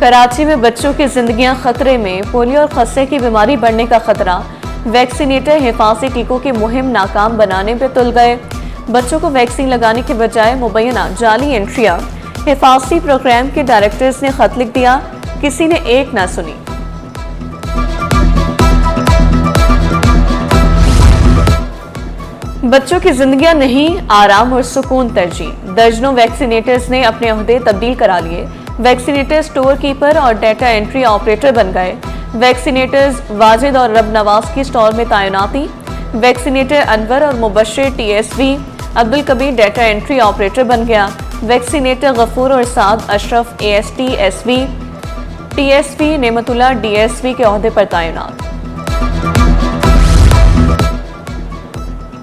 कराची में बच्चों की जिंदगियां खतरे में, पोलियो और खसरे की बीमारी बढ़ने का खतरा। वैक्सीनेटर हिफाजी टीकों की मुहिम नाकाम बनाने पर तुल गए। बच्चों को वैक्सीन लगाने के बजाय मुबैना जाली एंट्रियां। हिफाजी प्रोग्राम के डायरेक्टर्स ने खत लिख दिया, किसी ने एक ना सुनी। बच्चों की जिंदगियां नहीं, आराम और सुकून तरजीह। दर्जनों वैक्सीनेटर्स ने अपने ओहदे तब्दील करा लिए। वैक्सीनेटर स्टोर कीपर और डेटा एंट्री ऑपरेटर बन गए। वैक्सीनेटर्स वाजिद और रब नवाज की स्टॉल में तैनाती। वैक्सीनेटर अनवर और Mubashshir TSV, Abdul Kabir data entry operator बन गया। वैक्सीनेटर गफूर और Saad Ashraf AST SV, TSV Nematullah DSV के ओहदे पर तैनात।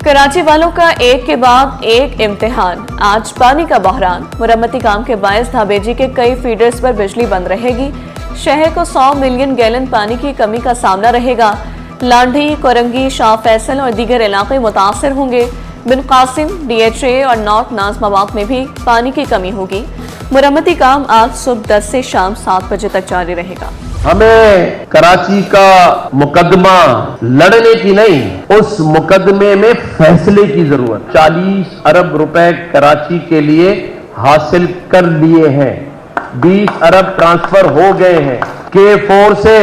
कराची वालों का एक के बाद एक इम्तिहान। आज पानी का बहरान। मुरम्मती काम के बायस धाबेजी के कई फीडर्स पर बिजली बंद रहेगी। शहर को 100 मिलियन गैलन पानी की कमी का सामना रहेगा। लांढी, कोरंगी, शाह फैसल और दीगर इलाके मुतासर होंगे। बिन कासिम, डीएचए और नॉर्थ नाजमाबाद में भी पानी की कमी होगी। मुरम्मती काम आज सुबह 10 से शाम 7 बजे तक जारी रहेगा। हमें कराची का मुकदमा लड़ने की नहीं, उस मुकदमे में फैसले की जरूरत। 40 अरब रुपए कराची के लिए हासिल कर लिए हैं। 20 अरब ट्रांसफर हो गए हैं। K4 से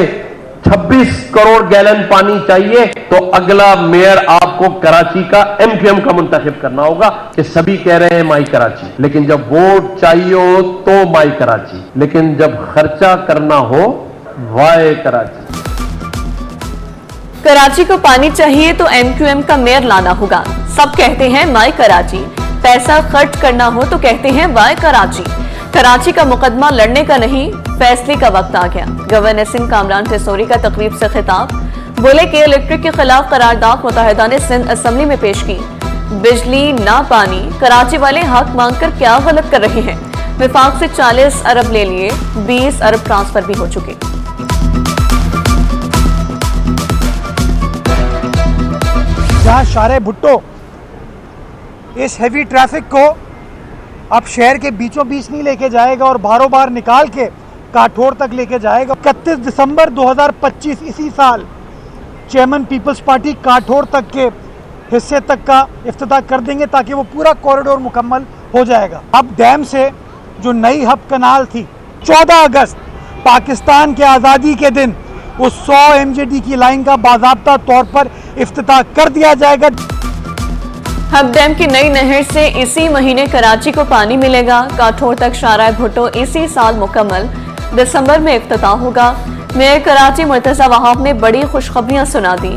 26 करोड़ गैलन पानी चाहिए तो अगला मेयर आपको कराची का MQM का मुंतखब करना होगा। कि सभी कह रहे हैं माई कराची, लेकिन जब वोट चाहिए हो तो माई कराची, लेकिन जब खर्चा करना हो वाय कराची। कराची को पानी चाहिए तो MQM का मेयर लाना होगा। सब कहते हैं माई कराची। पैसा खर्च करना हो तो कहते हैं वाय कराची। कराची का मुकदमा लड़ने का नहीं, फैसले का वक्त आ गया। गवर्नर सिंध कामरान टेसोरी का तकरीब से खिताब। बोले कि इलेक्ट्रिक के खिलाफ करारदाद मुत्तहिदा ने सिंध असेंबली में पेश की। बिजली ना पानी, कराची वाले हक मांगकर क्या गलत कर रहे हैं। विफाक से 40 अरब ले लिए, 20 अरब ट्रांसफर भी हो चुके। जहां शारे भुट्टो इस हैवी ट्रैफिक को अब शहर के बीचों बीच नहीं लेके जाएगा और बारों बार निकाल के काठोर तक लेके जाएगा। 31 दिसंबर 2025 इसी साल चेयरमैन पीपल्स पार्टी काठोर तक के हिस्से तक का इफ्तिताह कर देंगे ताकि वो पूरा कॉरिडोर मुकम्मल हो जाएगा। अब डैम से जो नई हब कनाल थी, 14 अगस्त पाकिस्तान के आज़ादी के दिन उस 100 MJD की लाइन का बाज़ाब्ता तौर पर इफ्तिताह कर दिया जाएगा। हब डैम की नई नहर से इसी महीने कराची को पानी मिलेगा। काठोर तक शाहराह भुट्टो इसी साल मुकम्मल, दिसंबर में इफ्तिताह होगा। मेयर कराची मुर्तज़ा वहाब ने बड़ी खुशखबरियां सुना दी।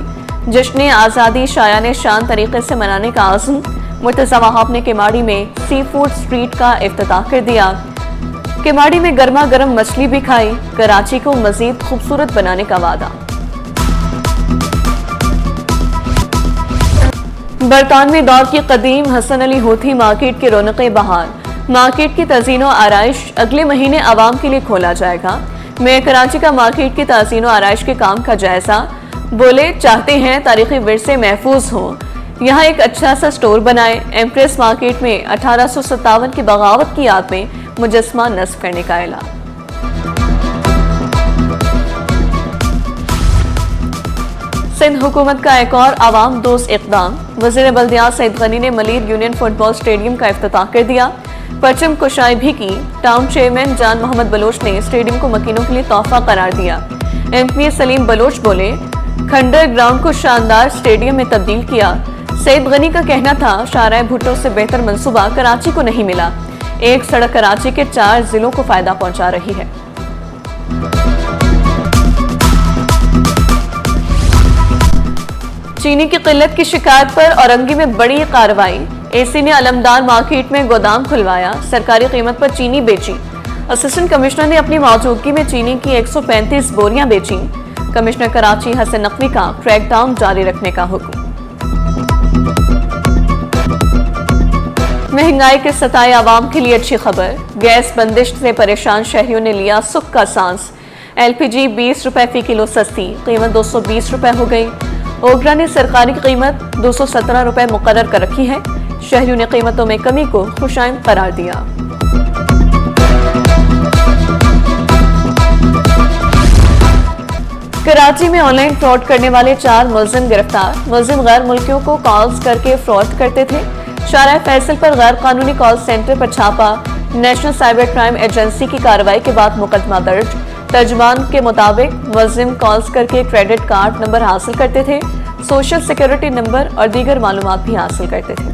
जश्न आज़ादी शायान शान तरीके से मनाने का आज़म। मुर्तज़ा वहाब ने केमाड़ी में सी फूड स्ट्रीट का इफ्तिताह कर दिया। केमाड़ी में गर्मा गर्म मछली भी खाई। कराची को मजीद खूबसूरत बनाने का वादा। बरतानवी दौर की कदीम हसन अली होथी मार्केट की रौनकें बहार। मार्केट की तज़ीनो आराइश अगले महीने आवाम के लिए खोला जाएगा। मेयर कराची का मार्केट की तज़ीनो आराइश के काम का जायजा। बोले चाहते हैं तारीखी विरसे महफूज हो, यहाँ एक अच्छा सा स्टोर बनाए। एम्प्रेस मार्केट में 1857 की बगावत की याद में मुजस्मा नस्ब करने का ऐलान। सिंध हुकूमत का एक और आवाम दोस्त इक़दाम। वज़ीर बल्दियात सईद गनी ने मलीर यूनियन फुटबॉल स्टेडियम का इफ्तिताह कर दिया। परचम कुशाई भी की। टाउन चेयरमैन जान मोहम्मद बलोच ने स्टेडियम को मकीनों के लिए तोहफा करार दिया। MP सलीम बलोच बोले खंडर ग्राउंड को शानदार स्टेडियम में तब्दील किया। सईद गनी का कहना था शाहराह भुट्टो से बेहतर मंसूबा कराची को नहीं मिला। एक सड़क कराची के 4 जिलों को फायदा पहुंचा रही है। चीनी की किल्लत की शिकायत पर औरंगी में बड़ी कार्रवाई। AC ने अलमदार मार्केट में गोदाम खुलवाया। सरकारी कीमत पर चीनी बेची। असिस्टेंट कमिश्नर ने अपनी मौजूदगी में चीनी की 135 बोरियां बेची। कमिश्नर कराची हसन नकवी का क्रैकडाउन जारी रखने का हुक्म। महंगाई के सताए आवाम के लिए अच्छी खबर। गैस बंदिश से परेशान शहरियों ने लिया सुख का सांस। LPG 20 रुपए फी किलो सस्ती, कीमत 220 रुपए हो गई। ओगरा ने सरकारी कीमत 217 रुपए मुकर्रर कर रखी है। शहरियों ने कीमतों में कमी को खुशाइंद करार दिया। कराची में ऑनलाइन फ्रॉड करने वाले 4 मुलजिम गिरफ्तार। मुलजिम गैर मुल्कियों को कॉल्स करके फ्रॉड करते थे। शारा फैसल पर गैर कानूनी कॉल सेंटर पर छापा। नेशनल साइबर क्राइम एजेंसी की कार्रवाई के बाद मुकदमा दर्ज। तर्जुमान के मुताबिक मुलजिम कॉल्स करके क्रेडिट कार्ड नंबर हासिल करते थे, सोशल सिक्योरिटी नंबर और दीगर मालूमात भी हासिल करते थे।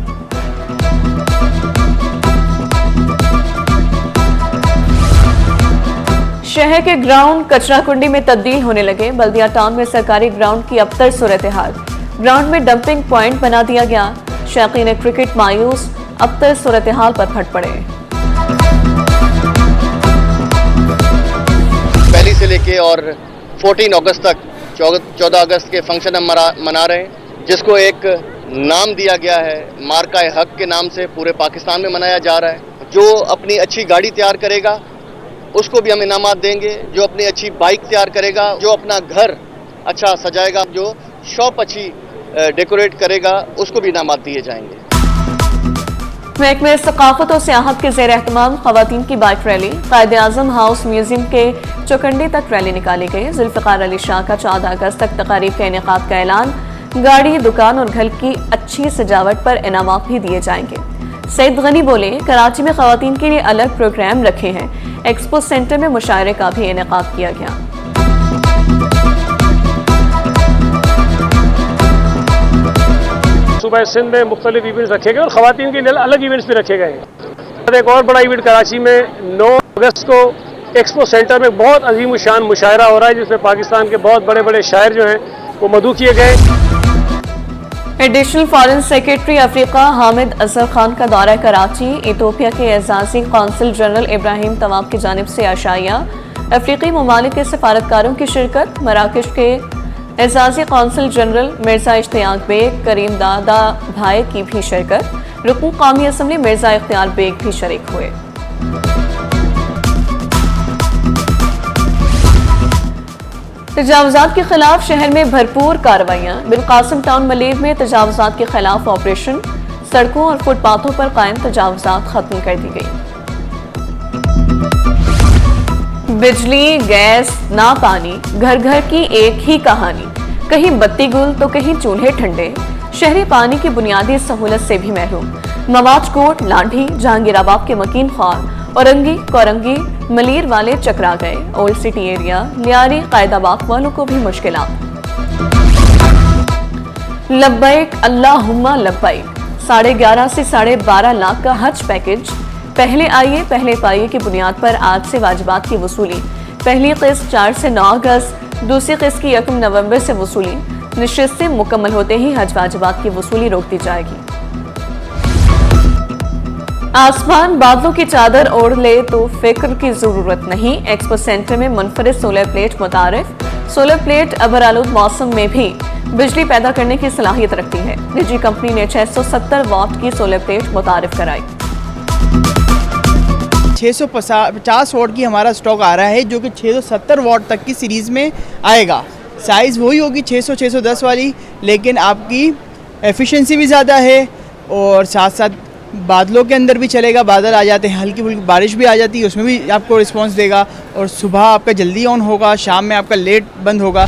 शहर के ग्राउंड कचरा कुंडी में तब्दील होने लगे। बल्दिया टाउन में सरकारी ग्राउंड की अबतर सूरत हाल। ग्राउंड में डंपिंग पॉइंट बना दिया गया। शौकीन क्रिकेट मायूस अबतर सूरत हाल पर फट पड़े। पहली से लेके और 14 अगस्त तक 14 अगस्त के फंक्शन हम मना रहे हैं, जिसको एक नाम दिया गया है मार्का हक के नाम से पूरे पाकिस्तान में मनाया जा रहा है। जो अपनी अच्छी गाड़ी तैयार करेगा उसको भी हम इनामात देंगे, जो अपनी अच्छी बाइक तैयार करेगा, जो अपना घर अच्छा सजाएगा, जो शॉप अच्छी डेकोरेट करेगा उसको भी इनामात दिए जाएंगे। महकमे सकाफत और सियाहत के ज़ेर एहतमाम खवातीन की बाइक रैली कायदे आज़म हाउस म्यूजियम के चौकंडी तक रैली निकाली गई। जुल्फ़िकार अली शाह का 14 अगस्त तक तकारीब के इनेकाद का ऐलान। गाड़ी, दुकान और घर की अच्छी सजावट पर इनामात भी दिए जाएंगे। सईद गनी बोले, कराची में खवातीन के लिए अलग प्रोग्राम रखे हैं। एक्सपो सेंटर में मुशायरे का भी इनेकाद किया गया। सुबह सिंध में मुख्तलिफ इवेंट्स रखे गए और खवातीन के लिए अलग इवेंट्स भी रखे गए हैं। एक और बड़ा इवेंट कराची में 9 अगस्त को एक्सपो सेंटर में बहुत अजीम शान मुशायरा हो रहा है, जिसमें पाकिस्तान के बहुत बड़े बड़े शायर जो हैं वो मदऊ किए गए। Additional foreign secretary Africa Hamid Azhar Khan का दौरा कराची। इथोपिया के एजाजी कौंसल जनरल इब्राहिम तवाब की जानिब से आशाइया। अफ्रीकी ममालिक के सफारतकारों की शिरकत। मराकश के एजाजी कौंसल जनरल मिर्जा इश्तियाक बेग, करीम दादा भाई की भी शिरकत। रुकन कौमी असम्बली मिर्जा इख्तियार बेग भी शरीक हुए। तजावुजात के खिलाफ शहर में भरपूर कार्रवाइयां। बिलकासिम टाउन मलेर में तजावुजात के खिलाफ ऑपरेशन। सड़कों और फुटपाथों पर कायम तजावुजात खत्म कर दी गई। बिजली, गैस, ना पानी, घर घर की एक ही कहानी। कहीं बत्ती गुल तो कहीं चूल्हे ठंडे। शहरी पानी की बुनियादी सहूलत से भी महरूम। नवाज कोट, लांढी, जहांगीराबाद के मकीन ख्वार, औरंगी, कोरंगी, मलीर वाले चकरा गए। Old city area, Lyari, Qaidabad वालों को भी मुश्किलात। लब्बैक अल्लाहुम्मा लब्बैक। 11.5 से 12.5 लाख का हज पैकेज। पहले आइए पहले पाइए की बुनियाद पर आज से वाजिबात की वसूली। पहली किस्त 4 से 9 अगस्त, दूसरी किस्त की 1 नवंबर से वसूली। निश्चित मुकम्मल होते ही हज वाजिबात की वसूली रोक दी जाएगी। आसमान बादलों की चादर ओढ़ ले तो फिक्र की जरूरत नहीं। एक्सपो सेंटर में मुनफरिद सोलर प्लेट मुतारिफ। सोलर प्लेट अबरालूद मौसम में भी बिजली पैदा करने की सलाहियत रखती है। निजी कंपनी ने 670 वाट की सोलर प्लेट मुतारिफ कराई। 650 वाट की हमारा स्टॉक आ रहा है, जो कि 670 वाट तक की सीरीज़ में आएगा। साइज़ वही होगी 600-610 वाली, लेकिन आपकी एफिशिएंसी भी ज़्यादा है और साथ साथ बादलों के अंदर भी चलेगा। बादल आ जाते हैं, हल्की फुल्की बारिश भी आ जाती है, उसमें भी आपको रिस्पांस देगा। और सुबह आपका जल्दी ऑन होगा, शाम में आपका लेट बंद होगा।